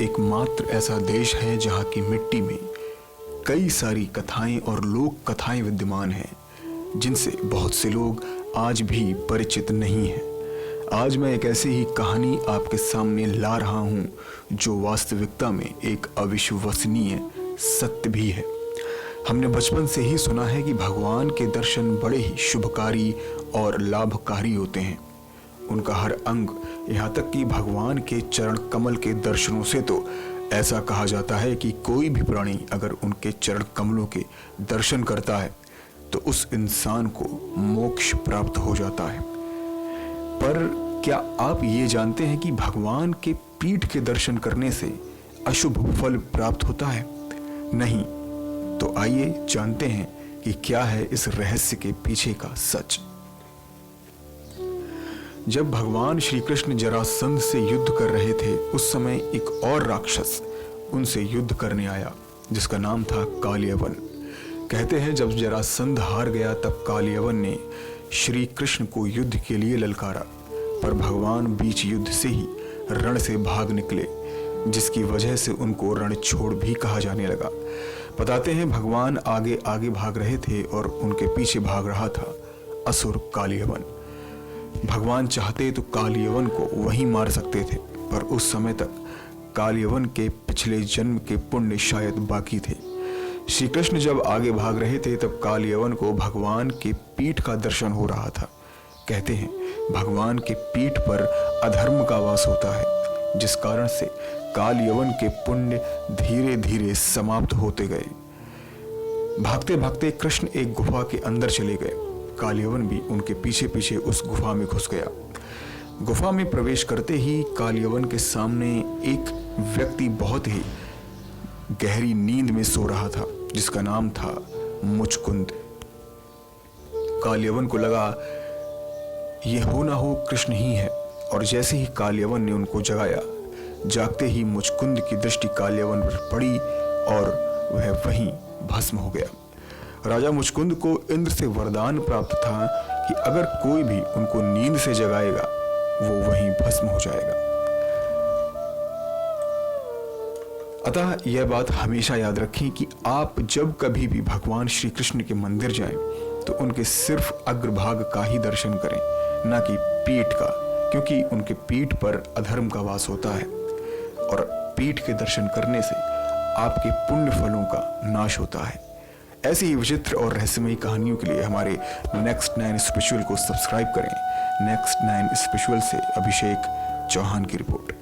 एकमात्र ऐसा देश है जहाँ की मिट्टी में कई सारी कथाएं और लोक कथाएं विद्यमान हैं, जिनसे बहुत से लोग आज भी परिचित नहीं हैं। आज मैं एक ऐसी ही कहानी आपके सामने ला रहा हूँ जो वास्तविकता में एक अविश्वसनीय सत्य भी है। हमने बचपन से ही सुना है कि भगवान के दर्शन बड़े ही शुभकारी और लाभकारी होते हैं। उनका हर अंग, यहाँ तक कि भगवान के चरण कमल के दर्शनों से तो ऐसा कहा जाता है कि कोई भी प्राणी अगर उनके चरण कमलों के दर्शन करता है तो उस इंसान को मोक्ष प्राप्त हो जाता है। पर क्या आप ये जानते हैं कि भगवान के पीठ के दर्शन करने से अशुभ फल प्राप्त होता है? नहीं। तो आइए जानते हैं कि क्या है इस रहस्य के पीछे का सच। जब भगवान श्री कृष्ण जरासंध से युद्ध कर रहे थे, उस समय एक और राक्षस उनसे युद्ध करने आया जिसका नाम था कालियवन। कहते हैं जब जरासंध हार गया तब कालियवन ने श्री कृष्ण को युद्ध के लिए ललकारा, पर भगवान बीच युद्ध से ही रण से भाग निकले, जिसकी वजह से उनको रण छोड़ भी कहा जाने लगा। बताते हैं भगवान आगे आगे भाग रहे थे और उनके पीछे भाग रहा था असुर कालियवन। भगवान चाहते तो कालियवन को वहीं मार सकते थे, पर उस समय तक कालियवन के पिछले जन्म के पुण्य शायद बाकी थे। श्री कृष्ण जब आगे भाग रहे थे तब कालियवन को भगवान के पीठ का दर्शन हो रहा था। कहते हैं भगवान के पीठ पर अधर्म का वास होता है, जिस कारण से कालियवन के पुण्य धीरे धीरे समाप्त होते गए। भागते भागते कृष्ण एक गुफा के अंदर चले गए। कालियवन भी उनके पीछे पीछे उस गुफा में घुस गया। गुफा में प्रवेश करते ही कालियवन के सामने एक व्यक्ति बहुत ही गहरी नींद में सो रहा था, जिसका नाम था मुचकुंद। कालियवन को लगा ये हो ना हो कृष्ण ही है, और जैसे ही कालियवन ने उनको जगाया, जागते ही मुचकुंद की दृष्टि कालियवन पर पड़ी और वह वहीं भस्म हो गया। राजा मुचकुंद को इंद्र से वरदान प्राप्त था कि अगर कोई भी उनको नींद से जगाएगा वो वहीं भस्म हो जाएगा। अतः यह बात हमेशा याद रखें कि आप जब कभी भी भगवान श्री कृष्ण के मंदिर जाएं तो उनके सिर्फ अग्रभाग का ही दर्शन करें, ना कि पीठ का, क्योंकि उनके पीठ पर अधर्म का वास होता है और पीठ के दर्शन करने से आपके पुण्य फलों का नाश होता है। ऐसी ही विचित्र और रहस्यमयी कहानियों के लिए हमारे नेक्स्ट 9 स्पिरिचुअल को सब्सक्राइब करें। नेक्स्ट 9 स्पिरिचुअल से अभिषेक चौहान की रिपोर्ट।